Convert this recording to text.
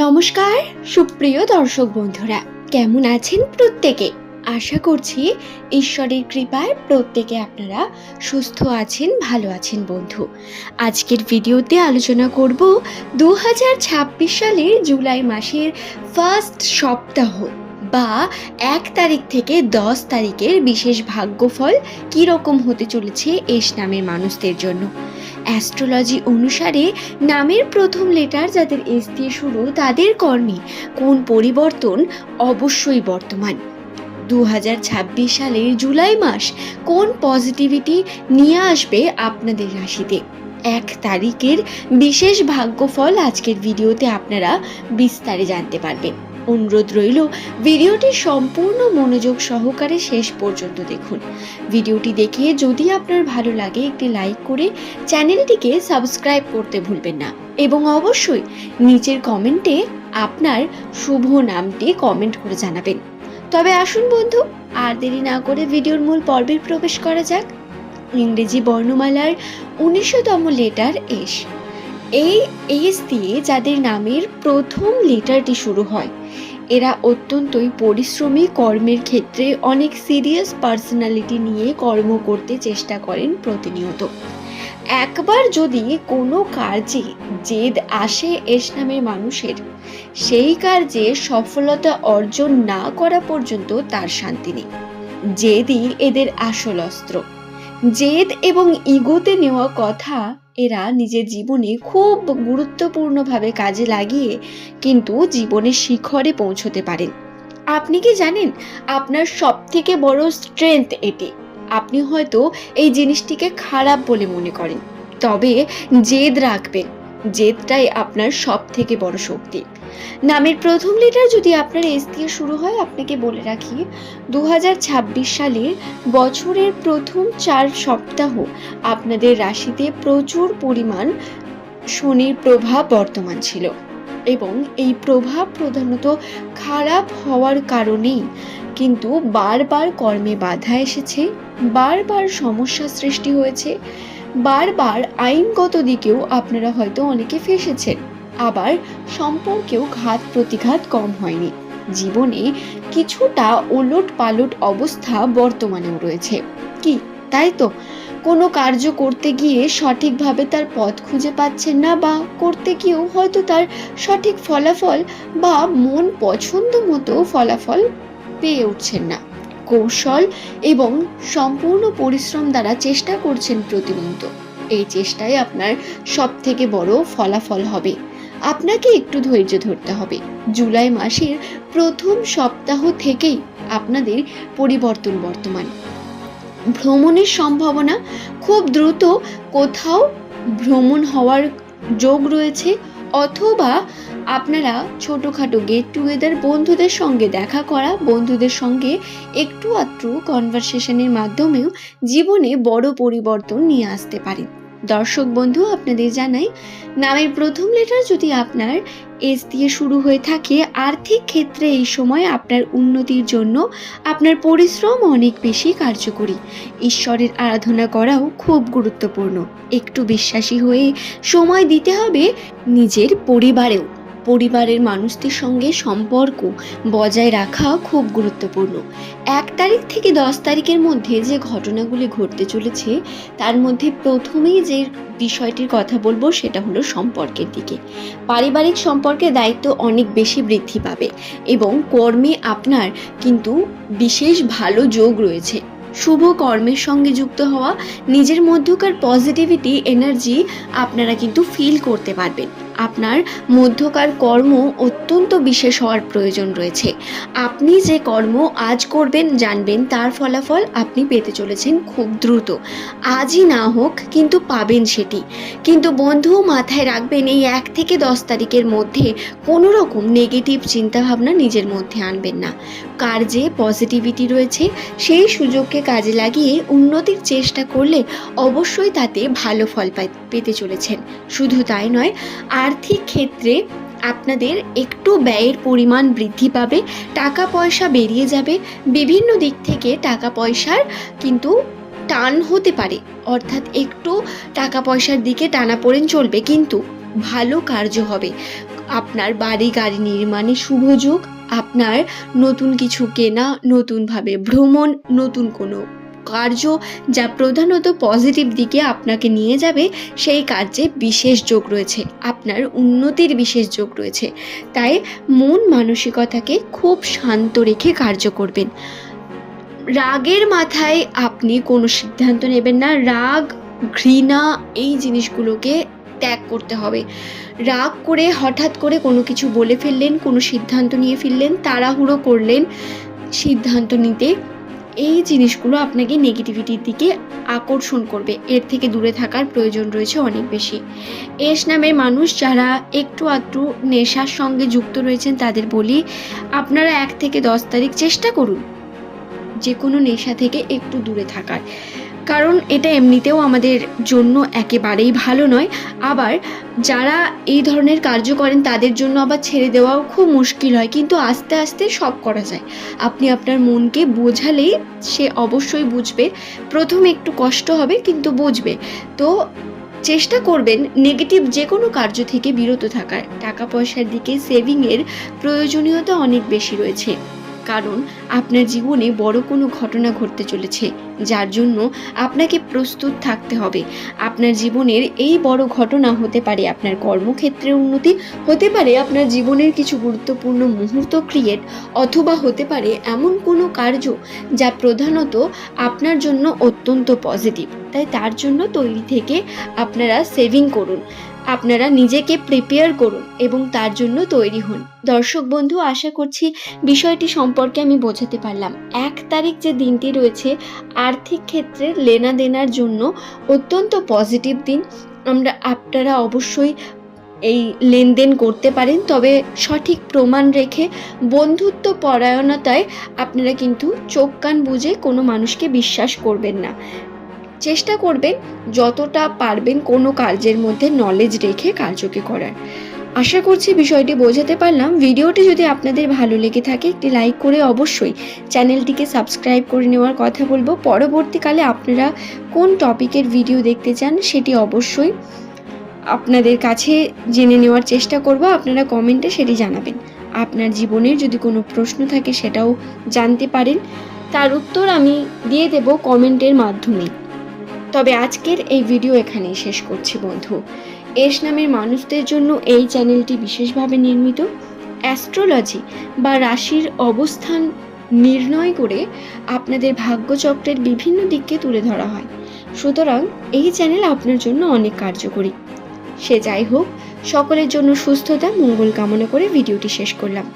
নমস্কার সুপ্রিয় দর্শক বন্ধুরা, কেমন আছেন প্রত্যেকে? আশা করছি ঈশ্বরের কৃপায় প্রত্যেকে আপনারা সুস্থ আছেন, ভালো আছেন। বন্ধু, আজকের ভিডিওতে আলোচনা করব 2026 সালের জুলাই মাসের ফার্স্ট সপ্তাহ বা 1 তারিখ থেকে 10 তারিখের বিশেষ ভাগ্যফল কীরকম হতে চলেছে এস নামের মানুষদের জন্য। অ্যাস্ট্রোলজি অনুসারে নামের প্রথম লেটার যাদের এস দিয়ে শুরু, তাদের কর্মে কোন পরিবর্তন অবশ্যই বর্তমান। 2026 সালের জুলাই মাস কোন পজিটিভিটি নিয়ে আসবে আপনাদের রাশিতে। 1 তারিখের বিশেষ ভাগ্যফল আজকের ভিডিওতে আপনারা বিস্তারে জানতে পারবেন। অনুরোধ রইল ভিডিওটি সম্পূর্ণ মনোযোগ সহকারে শেষ পর্যন্ত দেখুন। ভিডিওটি দেখে যদি আপনার ভালো লাগে একটি লাইক করে চ্যানেলটিকে সাবস্ক্রাইব করতে ভুলবেন না এবং অবশ্যই নিচের কমেন্টে আপনার শুভ নামটি কমেন্ট করে জানাবেন। তবে আসুন বন্ধু, আর দেরি না করে ভিডিওর মূল পর্বে প্রবেশ করা যাক। ইংরেজি বর্ণমালার 19তম লেটার এস। এই এস দিয়ে যাদের নামের প্রথম লেটারটি শুরু হয়, এরা অত্যন্তই পরিশ্রমী, কর্মের ক্ষেত্রে অনেক সিরিয়াস পার্সোনালিটি নিয়ে কর্ম করতে চেষ্টা করেন প্রতিনিয়ত। একবার যদি কোনো কার্যে জেদ আসে এস নামের মানুষের, সেই কার্যে সফলতা অর্জন না করা পর্যন্ত তার শান্তি নেই। জেদই এদের আসল অস্ত্র। জেদ এবং ইগোতে নেওয়া কথা এরা নিজের জীবনে খুব গুরুত্বপূর্ণভাবে কাজে লাগিয়ে কিন্তু জীবনের শিখরে পৌঁছতে পারেন। আপনি কি জানেন আপনার সবথেকে বড় স্ট্রেংথ এটি? আপনি হয়তো এই জিনিসটিকে খারাপ বলে মনে করেন, তবে জেদ রাখবেন, জেদটাই আপনার সবথেকে বড় শক্তি। নামের প্রথম লেটার যদি আপনার এস দিয়ে শুরু হয়, আপনাকে বলে রাখি 2026 সালের বছরের প্রথম 4 সপ্তাহ আপনাদের রাশিতে প্রচুর পরিমাণ শনির প্রভাব বর্তমান ছিল এবং এই প্রভাব প্রধানত খারাপ হওয়ার কারণেই কিন্তু বারবার কর্মে বাধা এসেছে, বারবার সমস্যা সৃষ্টি হয়েছে, বারবার আইনগত দিকেও আপনারা হয়তো অনেকে ফেঁসেছেন, আবার সম্পর্কেও ঘাত প্রতিঘাত কম হয়নি। জীবনে কিছুটা ওলট পালট অবস্থা বর্তমানেও রয়েছে। কি তাই তো? কোনো কার্য করতে গিয়ে সঠিকভাবে তার পথ খুঁজে পাচ্ছেন না, বা করতে গিয়েও হয়তো তার সঠিক ফলাফল বা মন পছন্দ মতো ফলাফল পেয়ে উঠছেন না। কৌশল এবং সম্পূর্ণ পরিশ্রম দ্বারা চেষ্টা করছেন প্রতিনিয়ত। এই চেষ্টায় আপনার সব থেকে বড় ফলাফল হবে। আপনাকে একটু ধৈর্য ধরতে হবে। জুলাই মাসের প্রথম সপ্তাহ থেকেই আপনাদের পরিবর্তন বর্তমান। ভ্রমণের সম্ভাবনা, খুব দ্রুত কোথাও ভ্রমণ হওয়ার যোগ রয়েছে, অথবা আপনারা ছোটোখাটো গেট টুগেদার, বন্ধুদের সঙ্গে দেখা করা, বন্ধুদের সঙ্গে একটু আধটু কনভারসেশনের মাধ্যমেও জীবনে বড় পরিবর্তন নিয়ে আসতে পারেন। দর্শক বন্ধু, আপনাদের জানাই নামের প্রথম লেটার যদি আপনার এস দিয়ে শুরু হয়ে থাকে, আর্থিক ক্ষেত্রে এই সময় আপনার উন্নতির জন্য আপনার পরিশ্রম অনেক বেশি কার্যকরী। ঈশ্বরের আরাধনা করাও খুব গুরুত্বপূর্ণ। একটু বিশ্বাসী হয়ে সময় দিতে হবে নিজের পরিবারেও। পরিবারের মানুষদের সঙ্গে সম্পর্ক বজায় রাখা খুব গুরুত্বপূর্ণ। 1 তারিখ থেকে 10 তারিখের মধ্যে যে ঘটনাগুলি ঘটতে চলেছে, তার মধ্যে প্রথমেই যে বিষয়টির কথা বলবো সেটা হলো সম্পর্কের দিকে। পারিবারিক সম্পর্কের দায়িত্ব অনেক বেশি বৃদ্ধি পাবে এবং কর্মে আপনার কিন্তু বিশেষ ভালো যোগ রয়েছে। শুভ কর্মের সঙ্গে যুক্ত হওয়া, নিজের মধ্যকার পজিটিভিটি এনার্জি আপনারা কিন্তু ফিল করতে পারবেন। আপনার মধ্যকার কর্ম অত্যন্ত বিশেষ হওয়ার প্রয়োজন রয়েছে। আপনি যে কর্ম আজ করবেন, জানবেন তার ফলাফল আপনি পেতে চলেছেন খুব দ্রুত। আজই না হোক কিন্তু পাবেন সেটি। কিন্তু বন্ধু, মাথায় রাখবেন এই 1 থেকে 10 তারিখের মধ্যে কোনো রকম নেগেটিভ চিন্তাভাবনা নিজের মধ্যে আনবেন না। কার্যে পজিটিভিটি রয়েছে, সেই সুযোগকে কাজে লাগিয়ে উন্নতির চেষ্টা করলে অবশ্যই তাতে ভালো ফল পেতে চলেছেন। শুধু তাই নয়, আর্থিক ক্ষেত্রে আপনাদের একটু ব্যয়ের পরিমাণ বৃদ্ধি পাবে, টাকা পয়সা বেরিয়ে যাবে, বিভিন্ন দিক থেকে টাকা পয়সার কিন্তু টান হতে পারে, অর্থাৎ একটু টাকা পয়সার দিকে টানাপোড়েন চলবে, কিন্তু ভালো কার্য হবে। আপনার বাড়ি গাড়ি নির্মাণে শুভ যোগ, আপনার নতুন কিছু কেনা, নতুনভাবে ভ্রমণ, নতুন কোনো কার্য যা প্রধানত পজিটিভ দিকে আপনাকে নিয়ে যাবে, সেই কার্যে বিশেষ যোগ রয়েছে, আপনার উন্নতির বিশেষ যোগ রয়েছে। তাই মন মানসিকতাকে খুব শান্ত রেখে কার্য করবেন। রাগের মাথায় আপনি কোনো সিদ্ধান্ত নেবেন না। রাগ, ঘৃণা এই জিনিসগুলোকে ত্যাগ করতে হবে। রাগ করে হঠাৎ করে কোনো কিছু বলে ফেললেন, কোনো সিদ্ধান্ত নিয়ে ফেললেন, তাড়াহুড়ো করলেন সিদ্ধান্ত নিতে, এই জিনিসগুলো আপনাকে নেগেটিভিটির দিকে আকর্ষণ করবে। এর থেকে দূরে থাকার প্রয়োজন রয়েছে অনেক বেশি। এস নামের মানুষ যারা একটু আধটু নেশার সঙ্গে যুক্ত রয়েছেন তাদের বলি, আপনারা 1 থেকে 10 তারিখ চেষ্টা করুন যে কোনো নেশা থেকে একটু দূরে থাকার, কারণ এটা এমনিতেও আমাদের জন্য একেবারেই ভালো নয়। আবার যারা এই ধরনের কার্য করেন তাদের জন্য আবার ছেড়ে দেওয়াও খুব মুশকিল হয়, কিন্তু আস্তে আস্তে সব করা যায়। আপনি আপনার মনকে বোঝালেই সে অবশ্যই বুঝবে। প্রথমে একটু কষ্ট হবে কিন্তু বুঝবে। তো চেষ্টা করবেন নেগেটিভ যে কোনো কার্য থেকে বিরত থাকার। টাকা পয়সার দিকে সেভিংয়ের প্রয়োজনীয়তা অনেক বেশি রয়েছে, কারণ আপনার জীবনে বড় কোনো ঘটনা ঘটতে চলেছে, যার জন্য আপনাকে প্রস্তুত থাকতে হবে। আপনার জীবনের এই বড় ঘটনা হতে পারে আপনার কর্মক্ষেত্রে উন্নতি, হতে পারে আপনার জীবনের কিছু গুরুত্বপূর্ণ মুহূর্ত ক্রিয়েট, অথবা হতে পারে এমন কোনো কার্য যা প্রধানত আপনার জন্য অত্যন্ত পজিটিভ। তাই তার জন্য তৈরি থেকে আপনারা সেভিং করুন, আপনারা নিজেকে প্রিপেয়ার করুন এবং তার জন্য তৈরি হন। দর্শক বন্ধু, আশা করছি বিষয়টি সম্পর্কে আমি বোঝাতে পারলাম। 1 তারিখ যে দিনটি রয়েছে আর্থিক ক্ষেত্রে লেনাদেনার জন্য অত্যন্ত পজিটিভ দিন। আপনারা অবশ্যই এই লেনদেন করতে পারেন, তবে সঠিক প্রমাণ রেখে বন্ধুত্ব পরায়ণতায় আপনারা কিন্তু চোখ কান বুজে কোনো মানুষকে বিশ্বাস করবেন না। চেষ্টা করবেন যতটা পারবেন কোনো কার্যের মধ্যে নলেজ রেখে কার্যকে করার। আশা করছি বিষয়টি বোঝাতে পারলাম। ভিডিওটি যদি আপনাদের ভালো লেগে থাকে একটি লাইক করে অবশ্যই চ্যানেলটিকে সাবস্ক্রাইব করে নেওয়ার কথা বলবো। পরবর্তীকালে আপনারা কোন টপিকের ভিডিও দেখতে চান সেটি অবশ্যই আপনাদের কাছে জেনে নেওয়ার চেষ্টা করব। আপনারা কমেন্টে সেটি জানাবেন। আপনার জীবনের যদি কোনো প্রশ্ন থাকে সেটাও জানতে পারেন, তার উত্তর আমি দিয়ে দেব কমেন্টের মাধ্যমে। তবে আজকের এই ভিডিও এখানেই শেষ করছি বন্ধু। এস নামের মানুষদের জন্য এই চ্যানেলটি বিশেষভাবে নির্মিত। অ্যাস্ট্রোলজি বা রাশির অবস্থান নির্ণয় করে আপনাদের ভাগ্যচক্রের বিভিন্ন দিককে তুলে ধরা হয়। সুতরাং এই চ্যানেল আপনার জন্য অনেক কার্যকরী। সে যাই হোক, সকলের জন্য সুস্থতা মঙ্গল কামনা করে ভিডিওটি শেষ করলাম।